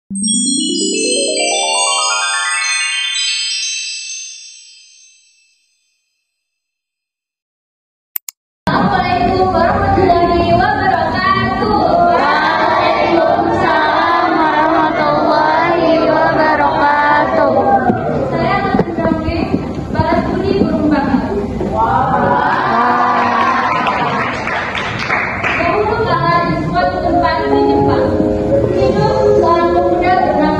Assalamualaikum warahmatullahi wabarakatuh. Waalaikumsalam warahmatullahi wabarakatuh. Saya akan mendongeng Balas Budi Burung Bakar. Dahulu kala di suatu tempat di Jepang, hidup seorang pemuda bernama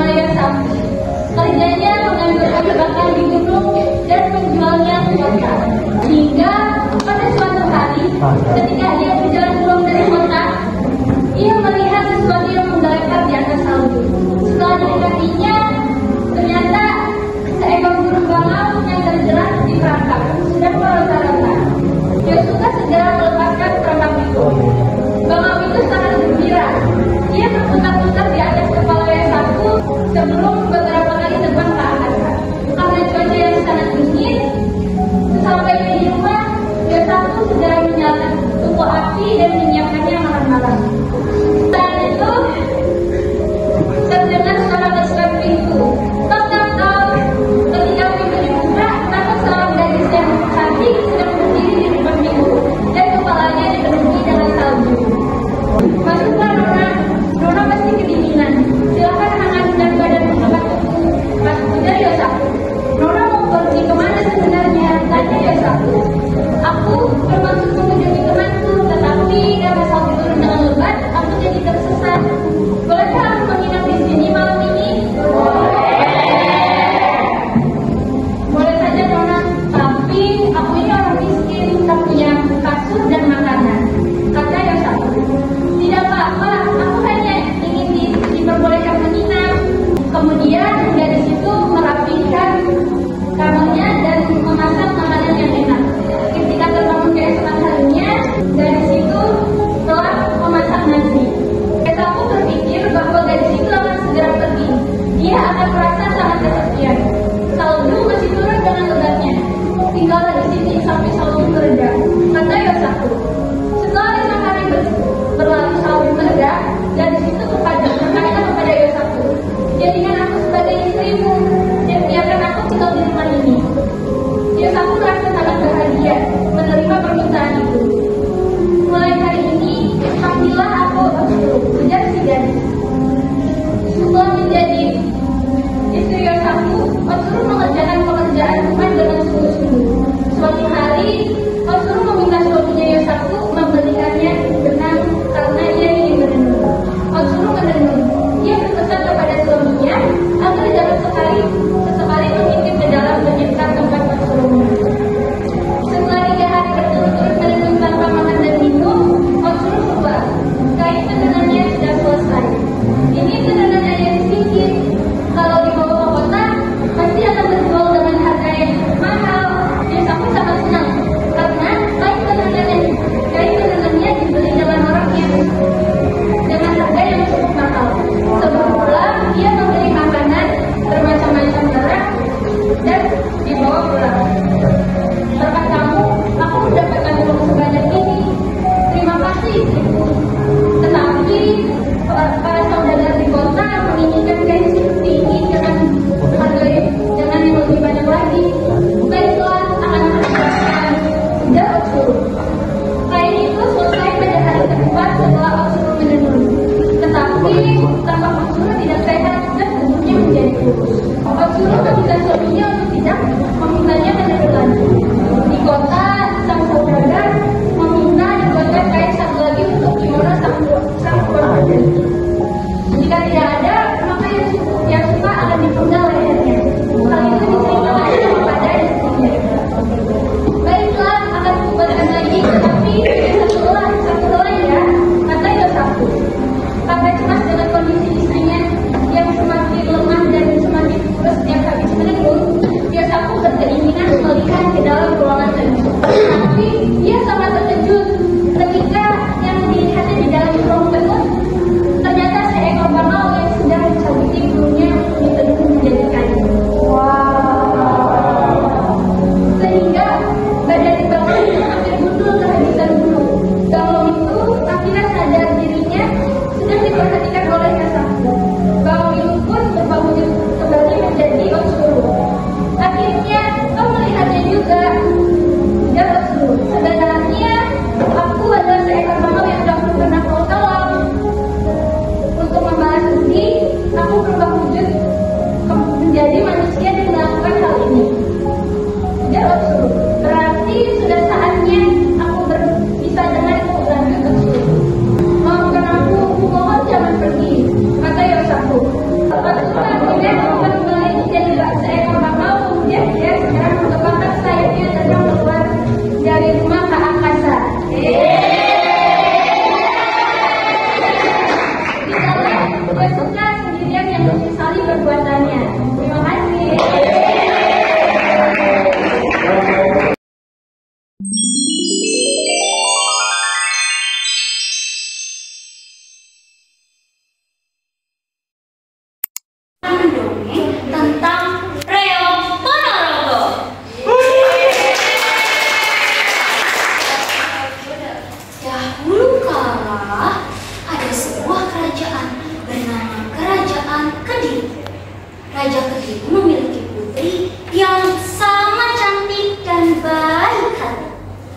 Raja Kediri memiliki putri yang sangat cantik dan baik hati,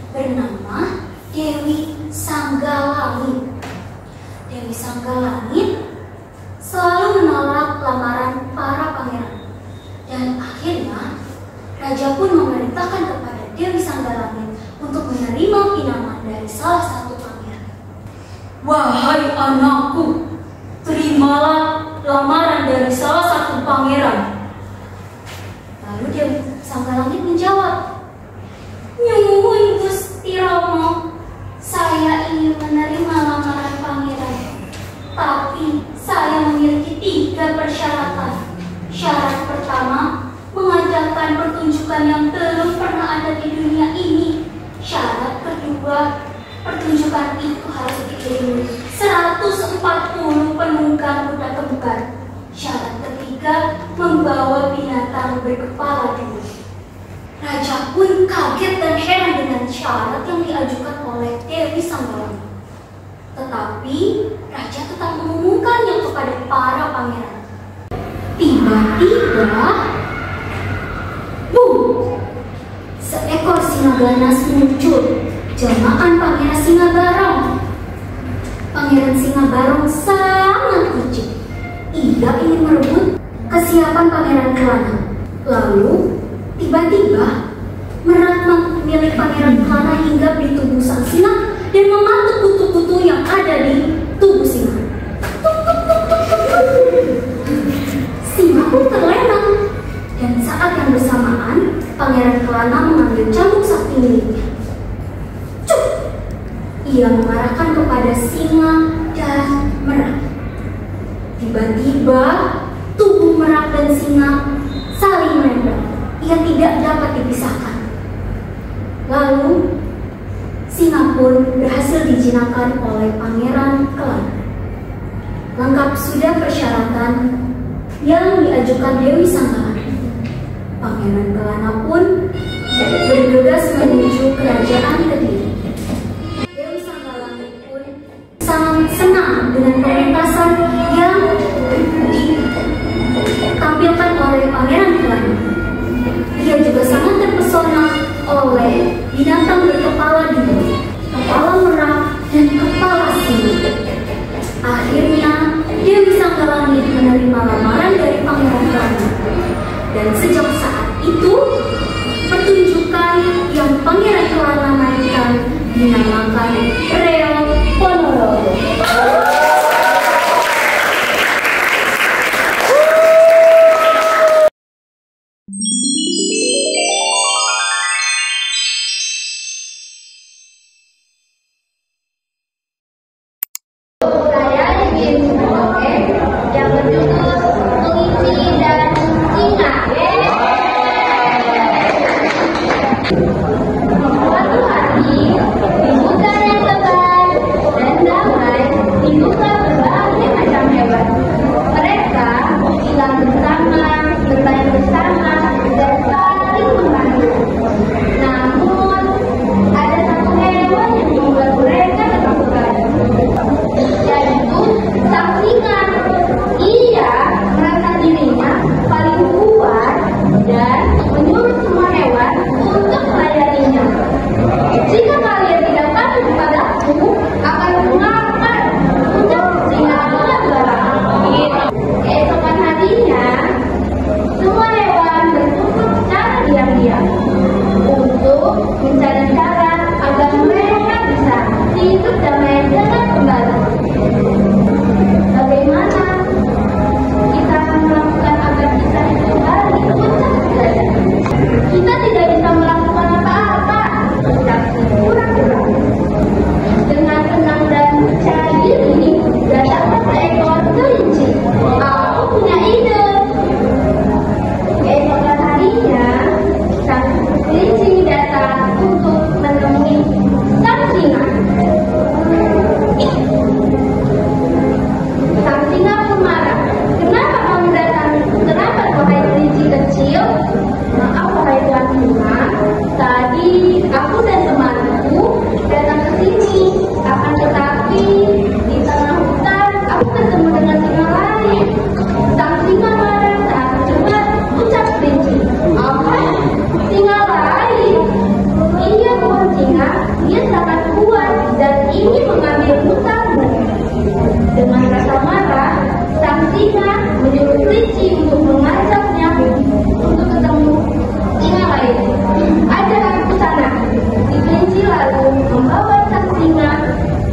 bernama Dewi Sanggalangit. Dewi Sanggalangit selalu menolak lamaran para pangeran, dan akhirnya raja pun memerintahkan kepada Dewi Sanggalangit untuk menerima pinangan dari salah satu pangeran. Wahai anakku, terimalah lamaran dari salah satu pangeran. Lalu Dewi Sanggalangit menjawab, "Nyuwun Gusti Rama, saya ingin menerima lamaran pangeran, tapi saya memiliki 3 persyaratan. Syarat pertama, mengadakan pertunjukan yang belum pernah ada di dunia ini. Syarat kedua, pertunjukan itu harus diiringi 140 penunggang kuda kembar. Syarat ketiga, membawa binatang berkepala 2. Raja pun kaget dan heran dengan syarat yang diajukan oleh Dewi Sanggalangit. Tetapi raja tetap mengumumkannya kepada para pangeran. Tiba-tiba, boom! Seekor singa ganas muncul, jelmaan Pangeran Singa Barong. Pangeran Singa Barong sangat licik. Ia ingin merebut kesiapan Pangeran Kelana. Lalu, tiba-tiba, merak milik Pangeran Kelana hinggap di tubuh sang singa dan mematuk kutu-kutu yang ada di tubuh singa. Singa pun terlena, dan saat yang bersamaan, Pangeran Kelana mengambil cambuk sakti miliknya. Cuk! Ia mengarahkan kepada singa dan merak. Tiba-tiba, tubuh merak dan singa saling menempel. Ia tidak dapat dipisahkan. Lalu, singa pun berhasil dijinakkan oleh Pangeran Kelana. Lengkap sudah persyaratan yang diajukan Dewi Sanggalangit. Pangeran Kelana pun bergegas menuju kerajaan Kediri. Dewi Sanggalangit pun sangat senang dengan pementasan yang ditampilkan oleh Pangeran Kelana. Ia juga sangat terpesona oleh binatang berkepala 2, kepala merak dan kepala singa. Akhirnya Dewi Sanggalangit menerima lamaran dari Pangeran Kelana. Dan sejak saat itu, pertunjukan yang Pangeran Kelana mainkan dinamakan Reog Ponorogo. Saya ingin mengisi dan ingat. singa menyuruh kelinci untuk mengajaknya untuk ketemu singa lain. Ada aku ke sana. Si kelinci lalu membawa sang singa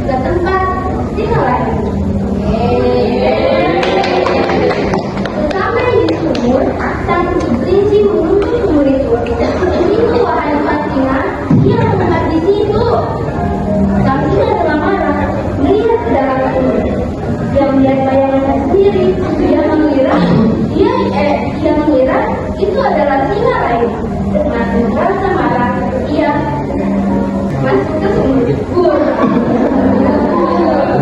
ke tempat singa lain. Sesampai di sumur, sang kelinci menuntut sumur itu. Itu wahai sang singa, dia mendekat di situ. Sang singa dengan marah melihat ke dalam sumur. Dia melihat bayangannya sendiri. Dia mengira itu adalah singa lain. Dengan merasa marah, ia masuk ke sumur.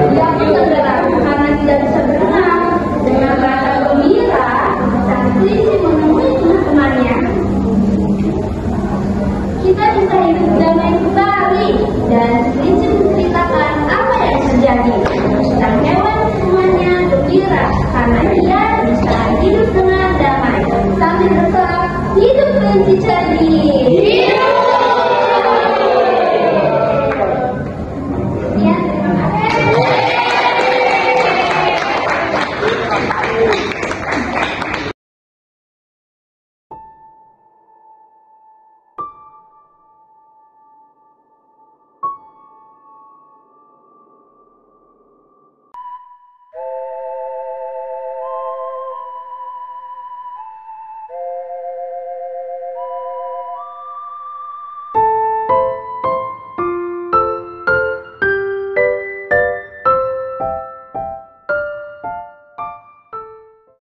Dia pun tenggelam karena tidak bisa berenang. Dengan rasa gembira, sang kelinci menemui teman-temannya. Kita bisa hidup damai kembali, dan kelinci menceritakan apa yang terjadi. Sang hewan semuanya gembira karena dia bisa hidup dengan damai sambil bersorak hidup kelinci cerdik.